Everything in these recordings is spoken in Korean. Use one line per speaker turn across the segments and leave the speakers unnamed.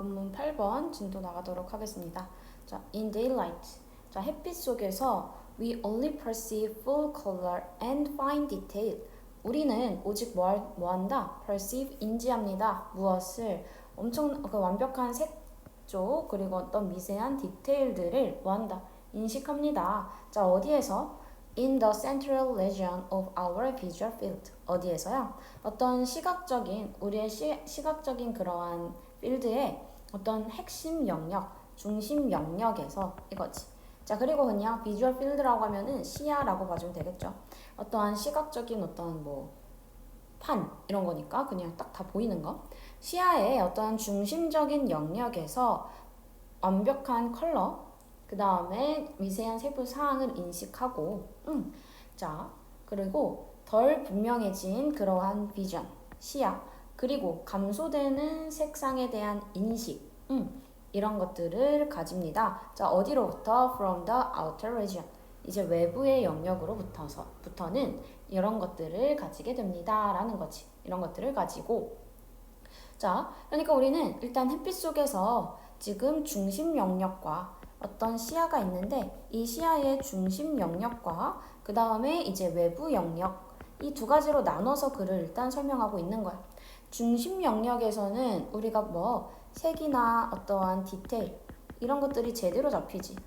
본문 8번 진도 나가도록 하겠습니다. 자, in daylight. 자, 햇빛 속에서 we only perceive full color and fine detail. 우리는 오직 뭐 한다? perceive, 인지합니다. 무엇을? 엄청 완벽한 색조 그리고 어떤 미세한 디테일들을 뭐 한다? 인식합니다. 자, 어디에서? In the central region of our visual field. 어디에서요? 어떤 시각적인, 우리의 시각적인 그러한 필드의 어떤 핵심 영역, 중심 영역에서 이거지. 자, 그리고 그냥 비주얼 필드라고 하면은 시야라고 봐주면 되겠죠. 어떠한 시각적인 어떤 판 이런 거니까 그냥 딱 다 보이는 거. 시야의 어떠한 중심적인 영역에서 완벽한 컬러, 그 다음에 미세한 세부 사항을 인식하고, 자, 그리고 덜 분명해진 그러한 비전, 시야, 그리고 감소되는 색상에 대한 인식, 이런 것들을 가집니다. 자, 어디로부터? From the outer region. 이제 외부의 영역으로부터는 이런 것들을 가지게 됩니다. 라는 거지. 이런 것들을 가지고. 자, 그러니까 우리는 일단 햇빛 속에서 지금 중심 영역과 어떤 시야가 있는데 이 시야의 중심 영역과 그 다음에 이제 외부 영역 이 두 가지로 나눠서 글을 일단 설명하고 있는 거야. 중심 영역에서는 우리가 색이나 어떠한 디테일 이런 것들이 제대로 잡히지.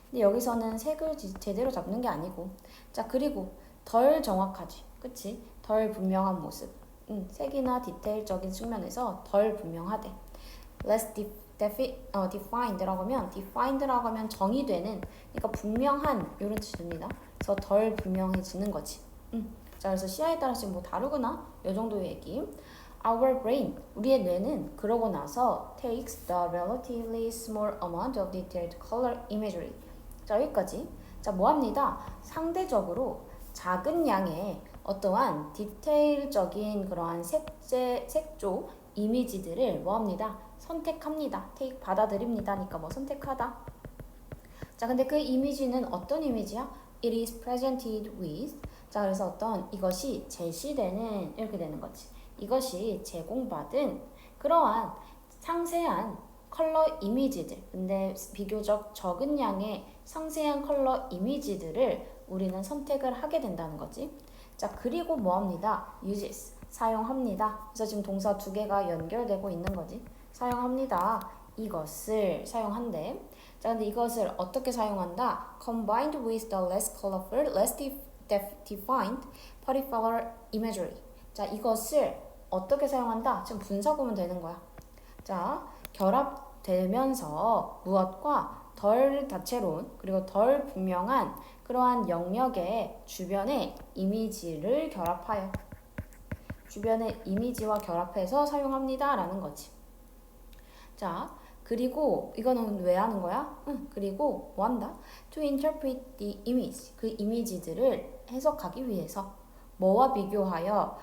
근데 여기서는 색을 제대로 잡는 게 아니고 자 그리고 덜 정확하지. 그치? 덜 분명한 모습. 색이나 디테일적인 측면에서 덜 분명하대. less defined라고 하면 defined라고 하면 정의되는 그러니까 분명한 이런 뜻이 됩니다. 그래서 덜 분명해지는 거지. 자 그래서 시야에 따라 지금 다르구나 이 정도의 얘기. Our brain 우리의 뇌는 그러고 나서 takes the relatively small amount of detailed color imagery. 자 여기까지. 자 뭐합니다. 상대적으로 작은 양의 어떠한 디테일적인 그러한 색조 이미지들을 뭐합니다. 선택합니다. take 받아들입니다니까 선택하다. 자 근데 그 이미지는 어떤 이미지야? It is presented with. 자 그래서 어떤 이것이 제시되는 이렇게 되는 거지. 이것이 제공받은 그러한 상세한 컬러 이미지들. 근데 비교적 적은 양의 상세한 컬러 이미지들을 우리는 선택을 하게 된다는 거지. 자 그리고 뭐합니다. uses 사용합니다. 그래서 지금 동사 두 개가 연결되고 있는 거지. 사용합니다. 이것을 사용한대. 자, 근데 이것을 어떻게 사용한다? Combined with the less colorful, less defined particular imagery. 자, 이것을 어떻게 사용한다? 지금 분사구문 되는 거야. 자, 결합되면서 무엇과 덜 다채로운 그리고 덜 분명한 그러한 영역의 주변의 이미지를 결합하여 주변의 이미지와 결합해서 사용합니다. 라는 거지. 자, 그리고 이거는 왜 하는 거야? 그리고 뭐 한다? To interpret the image. 그 이미지들을 해석하기 위해서 뭐와 비교하여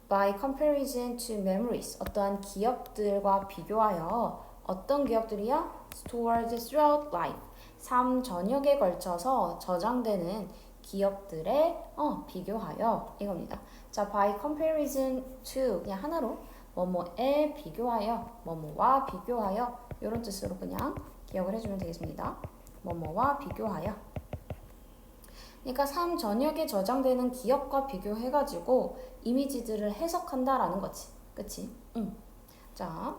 by comparison to memories. 어떠한 기억들과 비교하여 어떤 기억들이야? Stored throughout life. 삶 전역에 걸쳐서 저장되는 기억들에 비교하여 이겁니다. 자, by comparison to 그냥 하나로 뭐뭐에 비교하여 뭐뭐와 비교하여 이런 뜻으로 그냥 기억을 해주면 되겠습니다. 뭐뭐와 비교하여. 그러니까 삶 전역에 저장되는 기억과 비교해가지고 이미지들을 해석한다라는 거지. 그치? 자,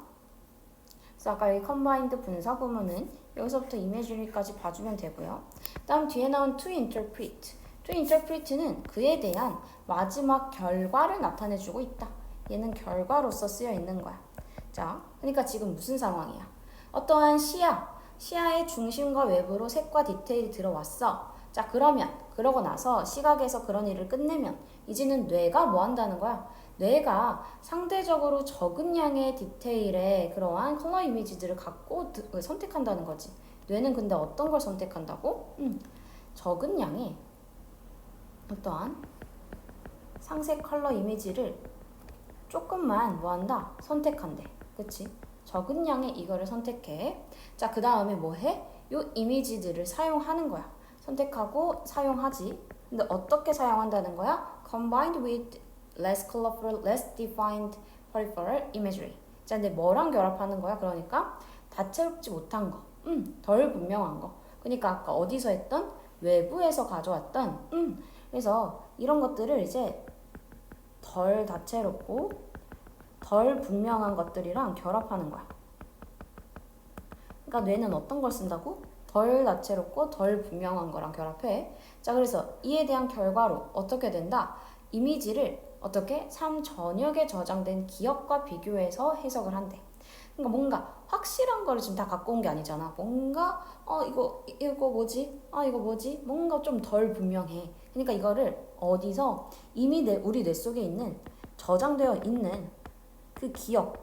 그래서 아까 이 combined 분사 구문은 여기서부터 imagery까지 봐주면 되고요. 다음 뒤에 나온 to interpret. to interpret는 그에 대한 마지막 결과를 나타내주고 있다. 얘는 결과로서 쓰여 있는 거야. 자, 그러니까 지금 무슨 상황이야? 어떠한 시야의 중심과 외부로 색과 디테일이 들어왔어. 자, 그러고 나서 시각에서 그런 일을 끝내면 이제는 뇌가 뭐 한다는 거야? 뇌가 상대적으로 적은 양의 디테일의 그러한 컬러 이미지들을 갖고 선택한다는 거지. 뇌는 근데 어떤 걸 선택한다고? 적은 양의 어떠한 상세 컬러 이미지를 조금만 뭐한다? 선택한대. 그치? 적은 양의 이거를 선택해. 자, 그 다음에 뭐 해? 요 이미지들을 사용하는 거야. 선택하고 사용하지. 근데 어떻게 사용한다는 거야? Combined with less colorful, less defined peripheral imagery. 자, 근데 뭐랑 결합하는 거야? 그러니까 다채롭지 못한 거, 덜 분명한 거. 그러니까 아까 어디서 했던? 외부에서 가져왔던, 그래서 이런 것들을 이제 덜 다채롭고 덜 분명한 것들이랑 결합하는 거야. 그러니까 뇌는 어떤 걸 쓴다고? 덜 다채롭고 덜 분명한 거랑 결합해. 자, 그래서 이에 대한 결과로 어떻게 된다? 이미지를 어떻게? 삶 전역에 저장된 기억과 비교해서 해석을 한대. 그러니까 뭔가 확실한 거를 지금 다 갖고 온 게 아니잖아. 뭔가 이거 뭐지? 이거 뭐지? 뭔가 좀 덜 분명해. 그러니까 이거를 어디서 이미 우리 뇌 속에 있는 저장되어 있는 그 기억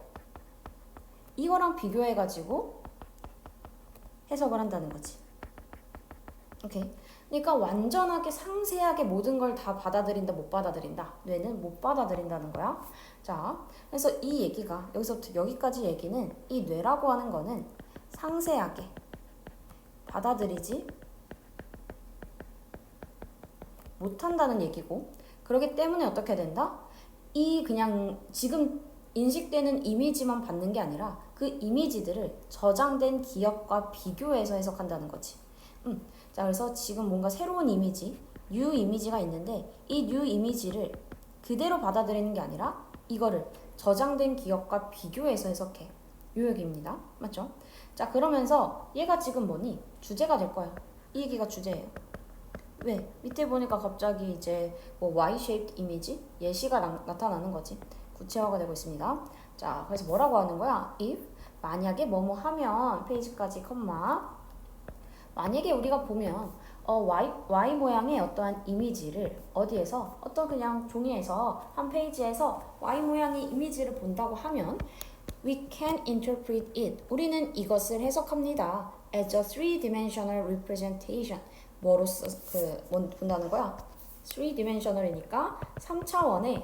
이거랑 비교해가지고 해석을 한다는 거지. 오케이. 그러니까 완전하게 상세하게 모든 걸 다 받아들인다, 못 받아들인다. 뇌는 못 받아들인다는 거야. 자, 그래서 이 얘기가 여기서부터 여기까지 얘기는 이 뇌라고 하는 거는 상세하게 받아들이지 못한다는 얘기고, 그렇기 때문에 어떻게 된다? 이 그냥 지금 인식되는 이미지만 받는 게 아니라 그 이미지들을 저장된 기억과 비교해서 해석한다는 거지. 자, 그래서 지금 뭔가 새로운 이미지, 뉴 이미지가 있는데 이 뉴 이미지를 그대로 받아들이는 게 아니라 이거를 저장된 기억과 비교해서 해석해. 요 얘기입니다. 맞죠? 자, 그러면서 얘가 지금 뭐니? 주제가 될 거야. 이 얘기가 주제예요. 왜? 밑에 보니까 갑자기 이제 뭐 Y-shaped 이미지? 예시가 나타나는 거지. 구체화가 되고 있습니다. 자, 그래서 뭐라고 하는 거야? if 만약에 뭐뭐 하면 페이지까지 컴마 만약에 우리가 보면 Y 모양의 어떠한 이미지를 어디에서 어떤 그냥 종이에서 한 페이지에서 Y 모양의 이미지를 본다고 하면 we can interpret it 우리는 이것을 해석합니다 as a three-dimensional representation 뭐로써 본다는 거야? 3dimensional이니까 3차원의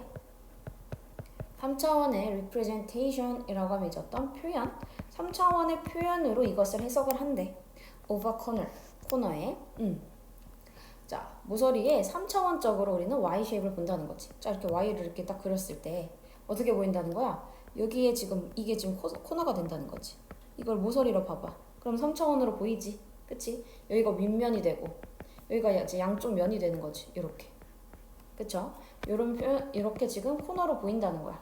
representation이라고 하면 이제 어떤 표현? 3차원의 표현으로 이것을 해석을 한대. over 코너에. 자, 모서리에 3차원적으로 우리는 Y-쉐입을 본다는 거지. 자, 이렇게 Y를 이렇게 딱 그렸을 때 어떻게 보인다는 거야? 여기에 지금 이게 지금 코너가 된다는 거지. 이걸 모서리로 봐봐. 그럼 3차원으로 보이지? 그치? 여기가 윗면이 되고 여기가 이제 양쪽 면이 되는 거지. 이렇게. 그쵸? 요런 표현, 이렇게 지금 코너로 보인다는 거야.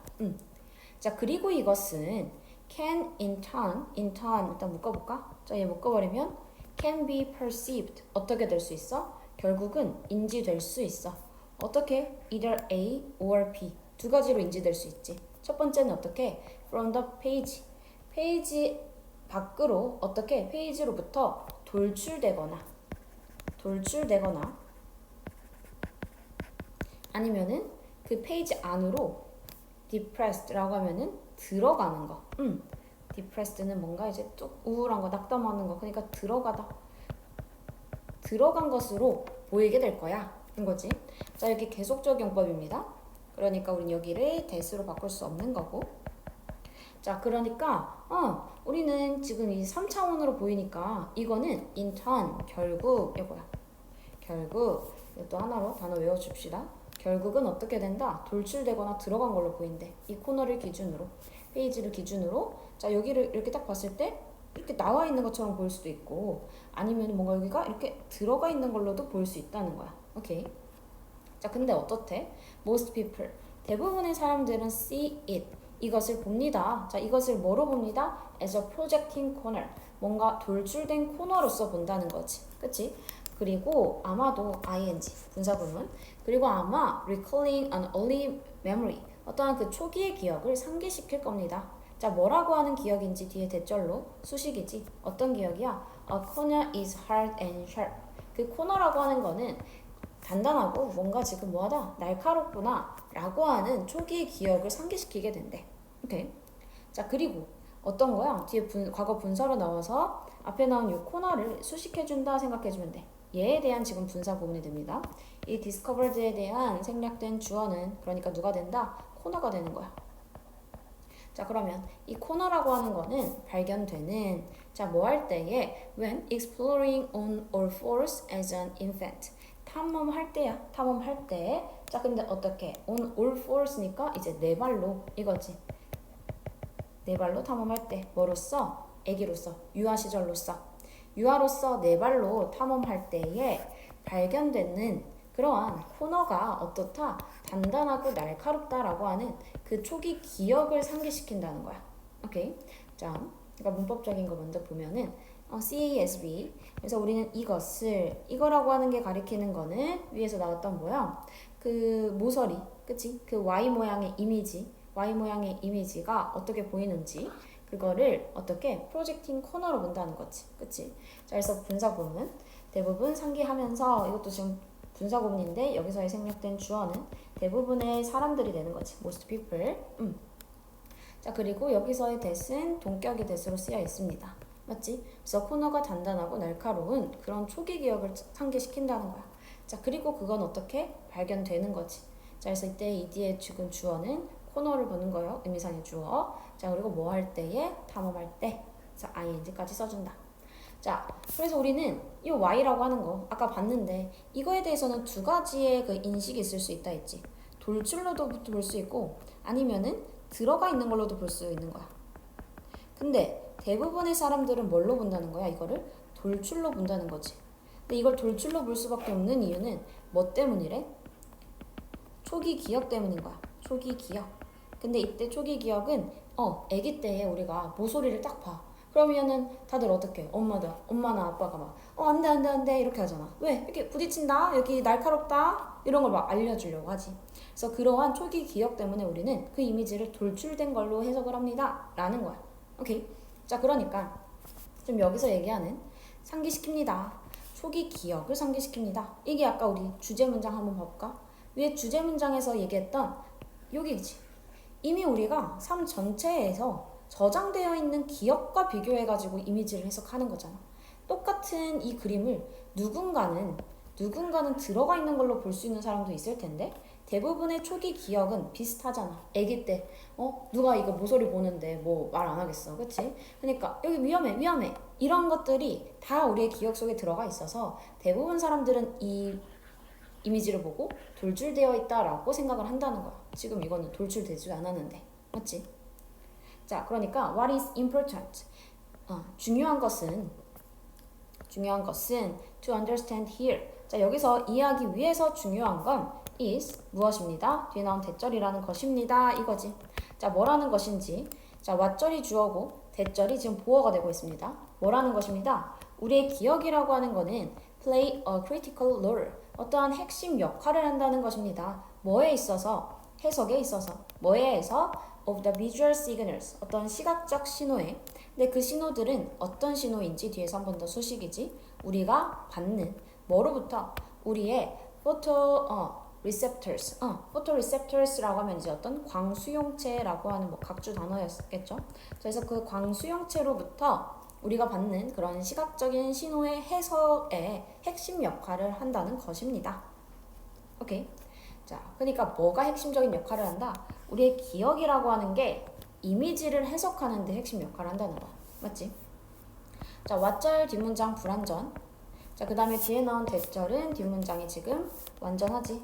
자, 그리고 이것은 can in turn 일단 묶어볼까? 자, 얘 묶어버리면 can be perceived 어떻게 될 수 있어? 결국은 인지될 수 있어. 어떻게? either A or B 두 가지로 인지될 수 있지. 첫 번째는 어떻게? from the 페이지 밖으로 어떻게? 페이지로부터 돌출되거나 아니면은 그 페이지 안으로 depressed라고 하면은 들어가는 거. depressed는 뭔가 이제 뚝 우울한 거, 낙담하는 거. 그러니까 들어간 것으로 보이게 될 거야. 인 거지. 자, 이렇게 계속적 용법입니다. 그러니까 우린 여기를 대수로 바꿀 수 없는 거고. 자, 그러니까 우리는 지금 이 3차원으로 보이니까 이거는 in turn 결국 이거야. 결국 또 하나로 단어 외워줍시다. 결국은 어떻게 된다? 돌출되거나 들어간 걸로 보인대. 이 코너를 기준으로, 페이지를 기준으로. 자, 여기를 이렇게 딱 봤을 때 이렇게 나와 있는 것처럼 보일 수도 있고 아니면 뭔가 여기가 이렇게 들어가 있는 걸로도 보일 수 있다는 거야. 오케이. 자, 근데 어떻대? Most people, 대부분의 사람들은 see it, 이것을 봅니다. 자, 이것을 뭐로 봅니다? As a projecting corner, 뭔가 돌출된 코너로서 본다는 거지. 그치? 그리고 아마도 ing, 분사구문. 그리고 아마 recalling an early memory, 어떠한 그 초기의 기억을 상기시킬 겁니다. 자, 뭐라고 하는 기억인지 뒤에 대절로 수식이지. 어떤 기억이야? A corner is hard and sharp. 그 코너라고 하는 거는 단단하고 뭔가 지금 뭐하다? 날카롭구나 라고 하는 초기의 기억을 상기시키게 된대. 오케이. 자, 그리고 어떤 거야? 뒤에 과거 분사로 나와서 앞에 나온 이 코너를 수식해준다 생각해주면 돼. 얘에 대한 지금 분사 구문이 됩니다. 이 discovered에 대한 생략된 주어는 그러니까 누가 된다? 코너가 되는 거야. 자, 그러면 이 코너라고 하는 거는 발견되는 자, 뭐 할 때에 when exploring on all fours as an infant 탐험할 때야. 탐험할 때. 자, 근데 어떻게? on all fours니까 이제 네 발로 이거지. 네 발로 탐험할 때 뭐로써? 아기로서, 유아 시절로서, 유아로서 네 발로 탐험할 때에 발견되는 그러한 코너가 어떻다? 단단하고 날카롭다라고 하는 그 초기 기억을 상기시킨다는 거야. 오케이? 자, 그러니까 문법적인 거 먼저 보면은 CASB. 그래서 우리는 이거라고 하는 게 가리키는 거는 위에서 나왔던 뭐야? 그 모서리, 그치? 그 Y 모양의 이미지가 어떻게 보이는지 그거를 어떻게 프로젝팅 코너로 본다는 거지, 그치? 자, 그래서 분사구문 대부분 상기하면서 이것도 지금 분사구문인데 여기서의 생략된 주어는 대부분의 사람들이 되는 거지, most people. 자, 그리고 여기서의 that은 동격의 that으로 쓰여 있습니다. 맞지? 그래서 코너가 단단하고 날카로운 그런 초기 기억을 상기시킨다는 거야. 자, 그리고 그건 어떻게 발견되는 거지. 자, 그래서 이때 이 뒤에 지금 주어는 코너를 보는 거예요. 의미상의 주어. 자, 그리고 뭐 할 때에 탐험할 때. 자, ing까지 써준다. 자, 그래서 우리는 이 y라고 하는 거 아까 봤는데 이거에 대해서는 두 가지의 그 인식이 있을 수 있다 했지. 돌출로도 볼 수 있고 아니면은 들어가 있는 걸로도 볼 수 있는 거야. 근데 대부분의 사람들은 뭘로 본다는 거야? 이거를 돌출로 본다는 거지. 근데 이걸 돌출로 볼 수밖에 없는 이유는 뭐 때문이래? 초기 기억 때문인 거야. 초기 기억. 근데 이때 초기 기억은 아기 때에 우리가 모서리를 딱 봐. 그러면은 다들 어떻게? 엄마나 아빠가 막 안 돼 이렇게 하잖아. 왜? 이렇게 부딪힌다. 여기 날카롭다. 이런 걸 막 알려주려고 하지. 그래서 그러한 초기 기억 때문에 우리는 그 이미지를 돌출된 걸로 해석을 합니다. 라는 거야. 오케이. 자, 그러니까 좀 여기서 얘기하는 상기시킵니다. 초기 기억을 상기시킵니다. 이게 아까 우리 주제 문장 한번 볼까? 위에 주제 문장에서 얘기했던 여기지. 이미 우리가 삶 전체에서 저장되어 있는 기억과 비교해가지고 이미지를 해석하는 거잖아. 똑같은 이 그림을 누군가는 들어가 있는 걸로 볼 수 있는 사람도 있을 텐데 대부분의 초기 기억은 비슷하잖아. 아기 때 누가 이거 모서리 보는데 뭐 말 안 하겠어, 그치? 그러니까 여기 위험해 이런 것들이 다 우리의 기억 속에 들어가 있어서 대부분 사람들은 이 이미지를 보고 돌출되어 있다라고 생각을 한다는 거야. 지금 이거는 돌출되지 않았는데, 맞지? 자, 그러니까 what is important? 중요한 것은 to understand here. 자, 여기서 이해하기 위해서 중요한 건 is 무엇입니다. 뒤에 나온 대절이라는 것입니다. 이거지. 자, 뭐라는 것인지. 자, what절이 주어고 대절이 지금 보어가 되고 있습니다. 뭐라는 것입니다. 우리의 기억이라고 하는 거는 play a critical role. 어떠한 핵심 역할을 한다는 것입니다. 뭐에 있어서? 해석에 있어서. 뭐에 해서? of the visual signals. 어떤 시각적 신호에. 근데 그 신호들은 어떤 신호인지 뒤에서 한 번 더 수식이지. 우리가 받는 뭐로부터? 우리의 photoreceptors라고 하면 이제 어떤 광수용체라고 하는 뭐 각주 단어였겠죠. 그래서 그 광수용체로부터 우리가 받는 그런 시각적인 신호의 해석에 핵심 역할을 한다는 것입니다. 오케이. 자, 그러니까 뭐가 핵심적인 역할을 한다? 우리의 기억이라고 하는 게 이미지를 해석하는 데 핵심 역할을 한다는 거. 맞지? 자, what절 뒷문장 불완전. 자, 그 다음에 뒤에 나온 대절은 뒷문장이 지금 완전하지.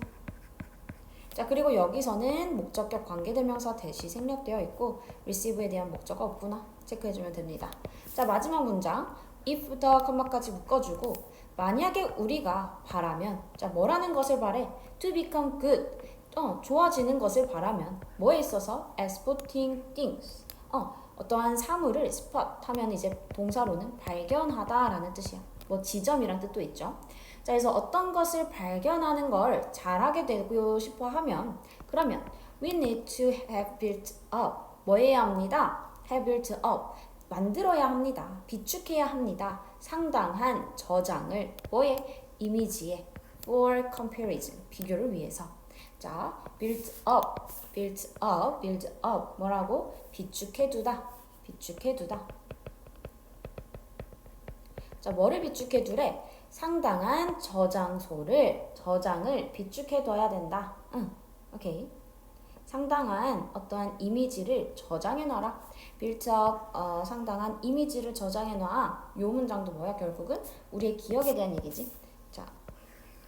자, 그리고 여기서는 목적격 관계대명사 대시 생략되어 있고 receive에 대한 목적어 없구나 체크해주면 됩니다. 자, 마지막 문장 if부터 컴마까지 묶어주고 만약에 우리가 바라면 자, 뭐라는 것을 바래? to become good. 좋아지는 것을 바라면 뭐에 있어서? as spotting things. 어떠한 사물을 spot 하면 이제 동사로는 발견하다 라는 뜻이야. 뭐 지점이란 뜻도 있죠. 자, 그래서 어떤 것을 발견하는 걸 잘하게 되고 싶어 하면 그러면 we need to have built up. 뭐 해야 합니다? have built up. 만들어야 합니다. 비축해야 합니다. 상당한 저장을 뭐에? 이미지에 for comparison. 비교를 위해서. 자, build up. 뭐라고? 비축해두다. 자, 뭐를 비축해두래? 상당한 저장을 비축해둬야 된다. 오케이. 상당한 어떠한 이미지를 저장해놔라. build up, 상당한 이미지를 저장해놔. 요 문장도 뭐야? 결국은 우리의 기억에 대한 얘기지. 자,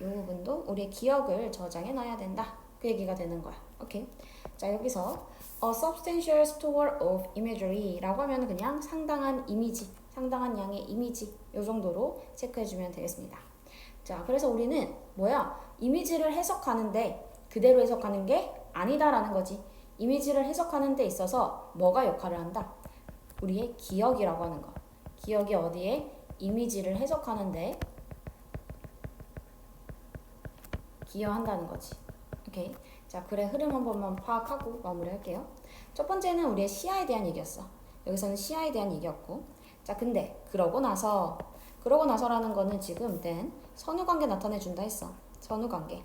요 부분도 우리의 기억을 저장해놔야 된다. 그 그 얘기가 되는 거야. 오케이. 자, 여기서 a substantial store of imagery라고 하면 그냥 상당한 이미지, 상당한 양의 이미지 요 정도로 체크해주면 되겠습니다. 자, 그래서 우리는 뭐야? 이미지를 해석하는데 그대로 해석하는 게 아니다라는 거지. 이미지를 해석하는 데 있어서 뭐가 역할을 한다? 우리의 기억이라고 하는 거. 기억이 어디에? 이미지를 해석하는데 기여한다는 거지. 오케이. 자, 글의 흐름 한 번만 파악하고 마무리할게요. 첫 번째는 우리의 시야에 대한 얘기였어. 여기서는 시야에 대한 얘기였고. 자, 근데 그러고 나서라는 거는 지금 then 선후관계 나타내준다 했어. 선후관계.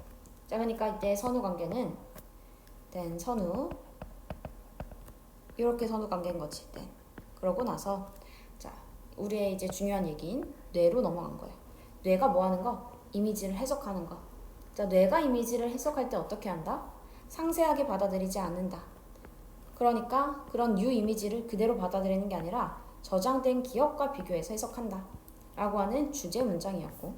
자, 그러니까 이때 선후관계는 then 선후 이렇게 선후관계인 거지. then. 그러고 나서 자, 우리의 이제 중요한 얘기인 뇌로 넘어간 거예요. 뇌가 뭐 하는 거? 이미지를 해석하는 거. 자, 뇌가 이미지를 해석할 때 어떻게 한다? 상세하게 받아들이지 않는다. 그러니까 그런 뉴 이미지를 그대로 받아들이는 게 아니라 저장된 기억과 비교해서 해석한다 라고 하는 주제 문장이었고,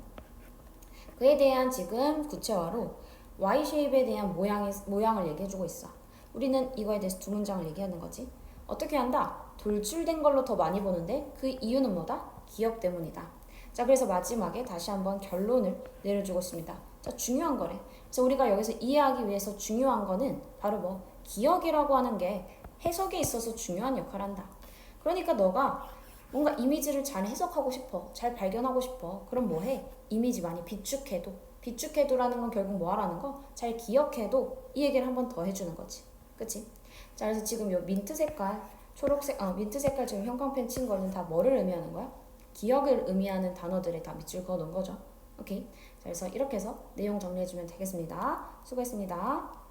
그에 대한 지금 구체화로 Y쉐입에 대한 모양을 얘기해주고 있어. 우리는 이거에 대해서 두 문장을 얘기하는 거지. 어떻게 한다? 돌출된 걸로 더 많이 보는데 그 이유는 뭐다? 기억 때문이다. 자, 그래서 마지막에 다시 한번 결론을 내려주고 있습니다. 자, 중요한 거래. 그래서 우리가 여기서 이해하기 위해서 중요한 거는 바로 뭐 기억이라고 하는 게 해석에 있어서 중요한 역할을 한다. 그러니까 너가 뭔가 이미지를 잘 해석하고 싶어, 잘 발견하고 싶어. 그럼 뭐 해? 이미지 많이 비축해도라는 건 결국 뭐 하라는 거? 잘 기억해도 이 얘기를 한 번 더 해주는 거지. 그치? 자, 그래서 지금 요 민트 색깔, 민트 색깔 지금 형광펜 친 거는 다 뭐를 의미하는 거야? 기억을 의미하는 단어들에 다 밑줄 그어 놓은 거죠. 오케이. 자, 그래서 이렇게 해서 내용 정리해주면 되겠습니다. 수고했습니다.